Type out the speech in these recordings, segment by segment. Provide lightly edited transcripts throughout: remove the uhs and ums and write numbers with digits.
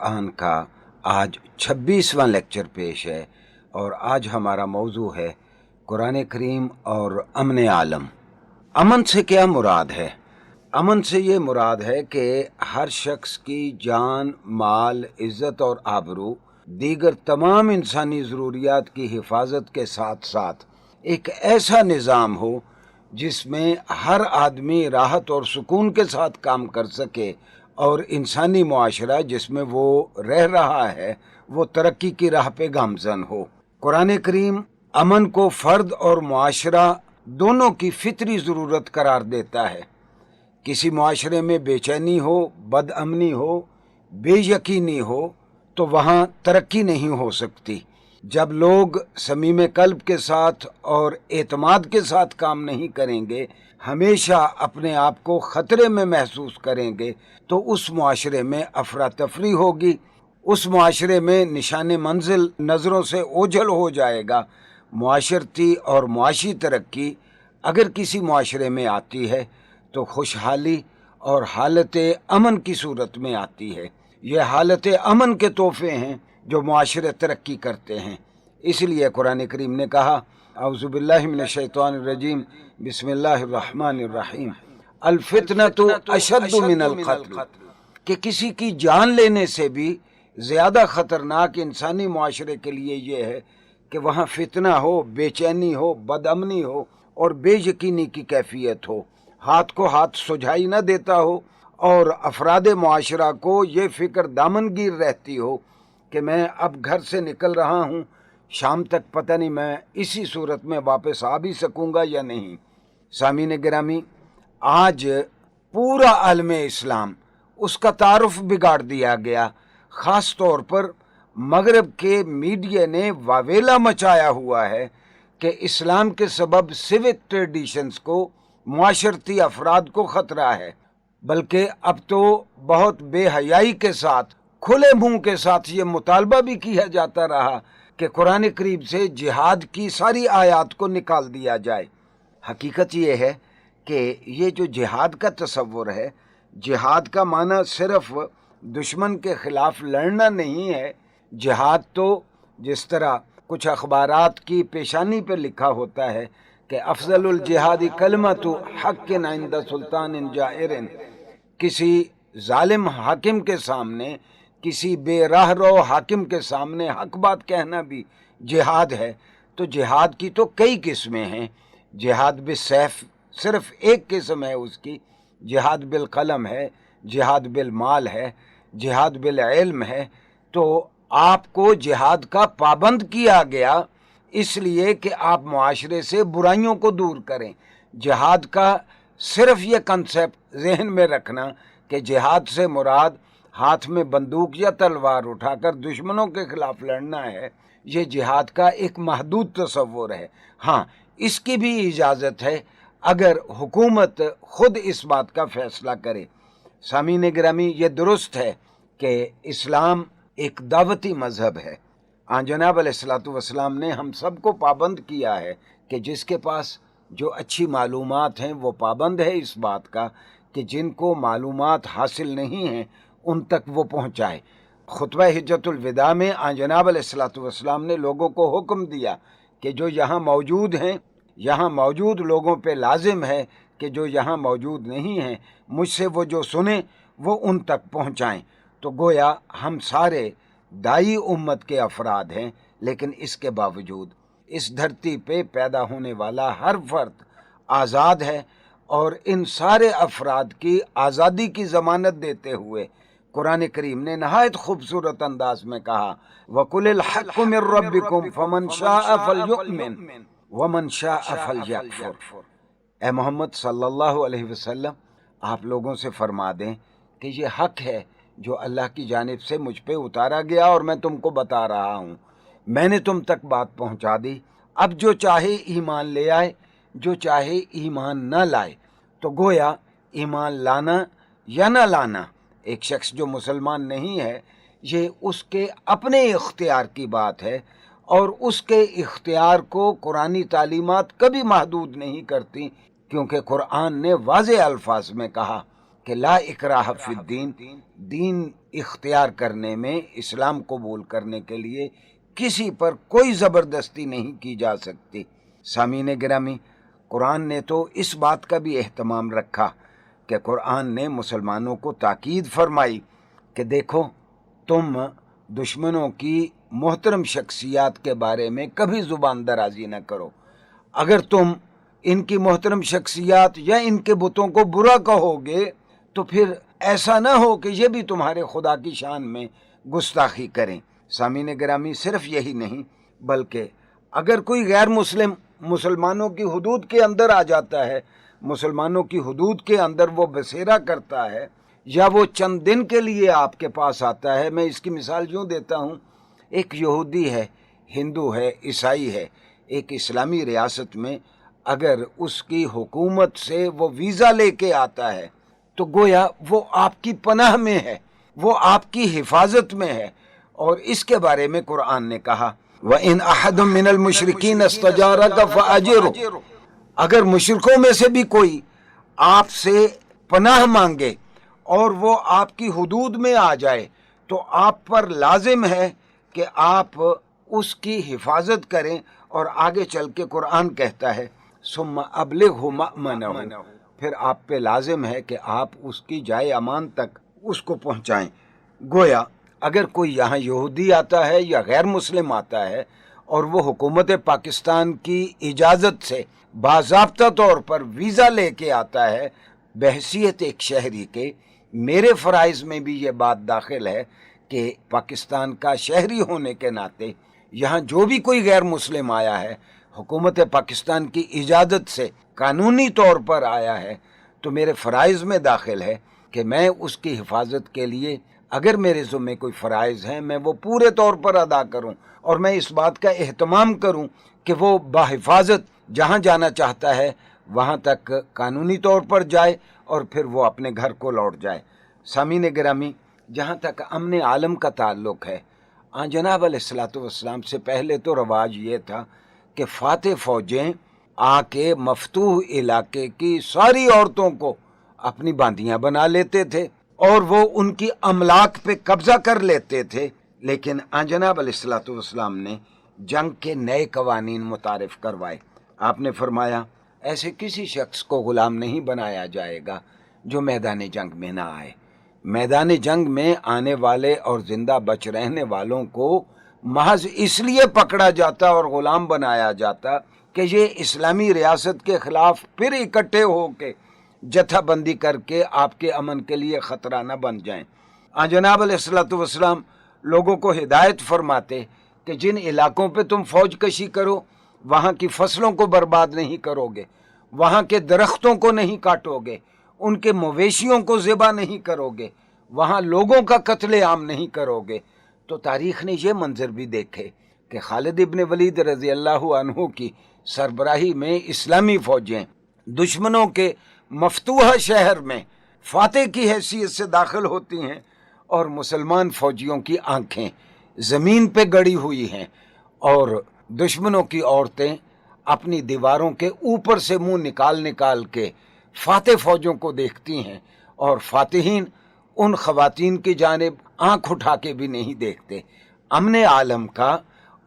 قرآن کا آج 26واں لیکچر پیش ہے اور آج ہمارا موضوع ہے قرآن کریم اور امن عالم۔ امن سے کیا مراد ہے؟ امن سے یہ مراد ہے کہ ہر شخص کی جان، مال، عزت اور آبرو، دیگر تمام انسانی ضروریات کی حفاظت کے ساتھ ساتھ ایک ایسا نظام ہو جس میں ہر آدمی راحت اور سکون کے ساتھ کام کر سکے اور انسانی معاشرہ جس میں وہ رہ رہا ہے وہ ترقی کی راہ پہ گامزن ہو۔ قرآن کریم امن کو فرد اور معاشرہ دونوں کی فطری ضرورت قرار دیتا ہے۔ کسی معاشرے میں بے چینی ہو، بد امنی ہو، بے یقینی ہو تو وہاں ترقی نہیں ہو سکتی۔ جب لوگ صمیم قلب کے ساتھ اور اعتماد کے ساتھ کام نہیں کریں گے، ہمیشہ اپنے آپ کو خطرے میں محسوس کریں گے تو اس معاشرے میں افراتفری ہوگی، اس معاشرے میں نشان منزل نظروں سے اوجھل ہو جائے گا۔ معاشرتی اور معاشی ترقی اگر کسی معاشرے میں آتی ہے تو خوشحالی اور حالت امن کی صورت میں آتی ہے۔ یہ حالت امن کے تحفے ہیں جو معاشرے ترقی کرتے ہیں۔ اس لیے قرآن کریم نے کہا، اعوذ باللہ من الشیطان الرجیم، بسم اللہ الرحمن الرحیم، الفتنۃ اشد من القتل، کہ کسی کی جان لینے سے بھی زیادہ خطرناک انسانی معاشرے کے لیے یہ ہے کہ وہاں فتنہ ہو، بے چینی ہو، بد امنی ہو اور بے یقینی کی کیفیت ہو، ہاتھ کو ہاتھ سجھائی نہ دیتا ہو اور افراد معاشرہ کو یہ فکر دامنگیر رہتی ہو کہ میں اب گھر سے نکل رہا ہوں، شام تک پتہ نہیں میں اسی صورت میں واپس آ بھی سکوں گا یا نہیں۔ سامعین گرامی، آج پورا عالم اسلام اس کا تعارف بگاڑ دیا گیا۔ خاص طور پر مغرب کے میڈیا نے واویلا مچایا ہوا ہے کہ اسلام کے سبب سوک ٹریڈیشنز کو، معاشرتی افراد کو خطرہ ہے، بلکہ اب تو بہت بے حیائی کے ساتھ، کھلے منہ کے ساتھ یہ مطالبہ بھی کیا جاتا رہا کہ قرآن کریم سے جہاد کی ساری آیات کو نکال دیا جائے۔ حقیقت یہ ہے کہ یہ جو جہاد کا تصور ہے، جہاد کا معنی صرف دشمن کے خلاف لڑنا نہیں ہے۔ جہاد تو جس طرح کچھ اخبارات کی پیشانی پہ لکھا ہوتا ہے کہ افضل الجہاد کلمۃ حق عند سلطان جائر، کسی ظالم حاکم کے سامنے، کسی بے راہ رو حاکم کے سامنے حق بات کہنا بھی جہاد ہے۔ تو جہاد کی تو کئی قسمیں ہیں۔ جہاد بالسیف صرف ایک قسم ہے اس کی، جہاد بالقلم ہے، جہاد بالمال ہے، جہاد بالعلم ہے۔ تو آپ کو جہاد کا پابند کیا گیا اس لیے کہ آپ معاشرے سے برائیوں کو دور کریں۔ جہاد کا صرف یہ کنسیپٹ ذہن میں رکھنا کہ جہاد سے مراد ہاتھ میں بندوق یا تلوار اٹھا کر دشمنوں کے خلاف لڑنا ہے، یہ جہاد کا ایک محدود تصور ہے۔ ہاں، اس کی بھی اجازت ہے اگر حکومت خود اس بات کا فیصلہ کرے۔ سامعین گرامی، یہ درست ہے کہ اسلام ایک دعوتی مذہب ہے۔ جناب علیہ الصلوۃ والسلام نے ہم سب کو پابند کیا ہے کہ جس کے پاس جو اچھی معلومات ہیں وہ پابند ہے اس بات کا کہ جن کو معلومات حاصل نہیں ہیں ان تک وہ پہنچائے۔ خطبہ حجۃ الوداع میں جناب علیہ الصلوۃ والسلام نے لوگوں کو حکم دیا کہ جو یہاں موجود ہیں، یہاں موجود لوگوں پہ لازم ہے کہ جو یہاں موجود نہیں ہیں مجھ سے وہ جو سنیں وہ ان تک پہنچائیں۔ تو گویا ہم سارے دائی امت کے افراد ہیں، لیکن اس کے باوجود اس دھرتی پہ پیدا ہونے والا ہر فرد آزاد ہے، اور ان سارے افراد کی آزادی کی ضمانت دیتے ہوئے قرآن کریم نے نہایت خوبصورت انداز میں کہا، وَقُلِ الْحَقُّ مِن رَبِّكُمْ فَمَنْ شَاءَ فَلْيُؤْمِنْ وَمَنْ شَاءَ فَلْيَكْفُرْ۔ اے محمد صلی اللہ علیہ وسلم، آپ لوگوں سے فرما دیں کہ یہ حق ہے جو اللہ کی جانب سے مجھ پہ اتارا گیا اور میں تم کو بتا رہا ہوں۔ میں نے تم تک بات پہنچا دی، اب جو چاہے ایمان لے آئے، جو چاہے ایمان نہ لائے۔ تو گویا ایمان لانا یا نہ لانا، ایک شخص جو مسلمان نہیں ہے، یہ اس کے اپنے اختیار کی بات ہے، اور اس کے اختیار کو قرآنی تعلیمات کبھی محدود نہیں کرتی، کیونکہ قرآن نے واضح الفاظ میں کہا، کہ لا اکراہ فی الدین، دین اختیار کرنے میں، اسلام قبول کرنے کے لیے کسی پر کوئی زبردستی نہیں کی جا سکتی۔ سامعین گرامی، قرآن نے تو اس بات کا بھی اہتمام رکھا کہ قرآن نے مسلمانوں کو تاکید فرمائی کہ دیکھو، تم دشمنوں کی محترم شخصیات کے بارے میں کبھی زبان درازی نہ کرو۔ اگر تم ان کی محترم شخصیات یا ان کے بتوں کو برا کہو گے تو پھر ایسا نہ ہو کہ یہ بھی تمہارے خدا کی شان میں گستاخی کریں۔ سامعین گرامی، صرف یہی نہیں بلکہ اگر کوئی غیر مسلم مسلمانوں کی حدود کے اندر آ جاتا ہے، مسلمانوں کی حدود کے اندر وہ بسیرا کرتا ہے، یا وہ چند دن کے لیے آپ کے پاس آتا ہے، میں اس کی مثال یوں دیتا ہوں، ایک یہودی ہے، ہندو ہے، عیسائی ہے، ایک اسلامی ریاست میں اگر اس کی حکومت سے وہ ویزا لے کے آتا ہے تو گویا وہ آپ کی پناہ میں ہے، وہ آپ کی حفاظت میں ہے، اور اس کے بارے میں قرآن نے کہا وَإِنْ أَحَدٌ مِّنَ الْمُشْرِكِينَ اسْتَجَارَكَ فَأَجِرْهُ، اگر مشرکوں میں سے بھی کوئی آپ سے پناہ مانگے اور وہ آپ کی حدود میں آ جائے تو آپ پر لازم ہے کہ آپ اس کی حفاظت کریں، اور آگے چل کے قرآن کہتا ہے ثم ابلغہ مأمنہ، پھر آپ پہ لازم ہے کہ آپ اس کی جائے امان تک اس کو پہنچائیں۔ گویا اگر کوئی یہاں یہودی آتا ہے یا غیر مسلم آتا ہے اور وہ حکومت پاکستان کی اجازت سے باضابطہ طور پر ویزا لے کے آتا ہے بحیثیت ایک شہری کے، میرے فرائض میں بھی یہ بات داخل ہے کہ پاکستان کا شہری ہونے کے ناطے یہاں جو بھی کوئی غیر مسلم آیا ہے، حکومت پاکستان کی اجازت سے قانونی طور پر آیا ہے، تو میرے فرائض میں داخل ہے کہ میں اس کی حفاظت کے لیے اگر میرے ذمے کوئی فرائض ہیں میں وہ پورے طور پر ادا کروں، اور میں اس بات کا اہتمام کروں کہ وہ بحفاظت جہاں جانا چاہتا ہے وہاں تک قانونی طور پر جائے اور پھر وہ اپنے گھر کو لوٹ جائے۔ سامعین گرامی، جہاں تک امن عالم کا تعلق ہے، جناب علیہ الصلوۃ والسلام سے پہلے تو رواج یہ تھا کہ فاتح فوجیں آ کے مفتوح علاقے کی ساری عورتوں کو اپنی باندیاں بنا لیتے تھے اور وہ ان کی املاک پہ قبضہ کر لیتے تھے، لیکن جناب علیہ الصلوۃ والسلام نے جنگ کے نئے قوانین متعارف کروائے۔ آپ نے فرمایا ایسے کسی شخص کو غلام نہیں بنایا جائے گا جو میدان جنگ میں نہ آئے۔ میدان جنگ میں آنے والے اور زندہ بچ رہنے والوں کو محض اس لیے پکڑا جاتا اور غلام بنایا جاتا کہ یہ اسلامی ریاست کے خلاف پھر اکٹھے ہو کے جتھا بندی کر کے آپ کے امن کے لیے خطرہ نہ بن جائیں۔ جناب علیہ الصلوۃ والسلام لوگوں کو ہدایت فرماتے کہ جن علاقوں پہ تم فوج کشی کرو وہاں کی فصلوں کو برباد نہیں کرو گے، وہاں کے درختوں کو نہیں کاٹو گے، ان کے مویشیوں کو ذبح نہیں کرو گے، وہاں لوگوں کا قتل عام نہیں کرو گے۔ تو تاریخ نے یہ منظر بھی دیکھے کہ خالد ابن ولید رضی اللہ عنہ کی سربراہی میں اسلامی فوجیں دشمنوں کے مفتوحہ شہر میں فاتح کی حیثیت سے داخل ہوتی ہیں، اور مسلمان فوجیوں کی آنکھیں زمین پہ گڑی ہوئی ہیں، اور دشمنوں کی عورتیں اپنی دیواروں کے اوپر سے منہ نکال نکال کے فاتح فوجوں کو دیکھتی ہیں، اور فاتحین ان خواتین کی جانب آنکھ اٹھا کے بھی نہیں دیکھتے۔ امن عالم کا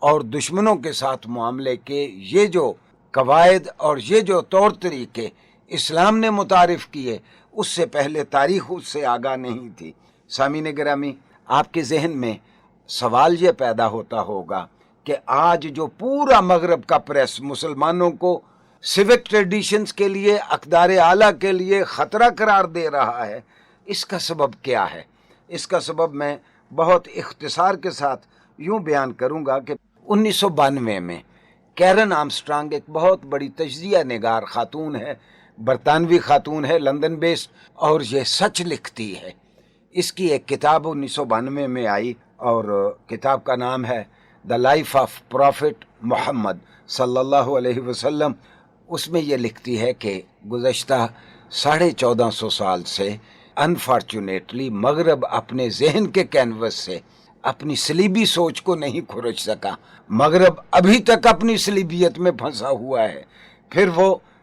اور دشمنوں کے ساتھ معاملے کے یہ جو قواعد اور یہ جو طور طریقے اسلام نے متعارف کیے، اس سے پہلے تاریخ اس سے آگاہ نہیں تھی۔ سامعین گرامی، آپ کے ذہن میں سوال یہ پیدا ہوتا ہوگا کہ آج جو پورا مغرب کا پریس مسلمانوں کو سیوک ٹریڈیشنز کے لیے، اقدار اعلیٰ کے لیے خطرہ قرار دے رہا ہے، اس کا سبب کیا ہے؟ اس کا سبب میں بہت اختصار کے ساتھ یوں بیان کروں گا کہ 1992 میں کیرن آرمسٹرانگ ایک بہت بڑی تجزیہ نگار خاتون ہے، برطانوی خاتون ہے، لندن بیسڈ، اور یہ سچ لکھتی ہے۔ اس کی ایک کتاب 1992 میں آئی اور کتاب کا نام ہے دا لائف آف پروفٹ محمد صلی اللہ علیہ وسلم۔ اس میں یہ لکھتی ہے کہ گزشتہ 1450 سال سے انفارچونیٹلی مغرب اپنے ذہن کے کینوس سے اپنی صلیبی سوچ کو نہیں کھرچ سکا۔ مغرب ابھی تک اپنی صلیبیت میں پھنسا ہوا ہے، پھر وہ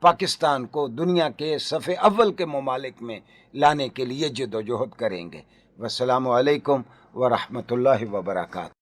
پاکستان کو دنیا کے صف اول کے ممالک میں لانے کے لیے جد و جہد کریں گے۔ والسلام علیکم ورحمۃ اللہ وبرکاتہ۔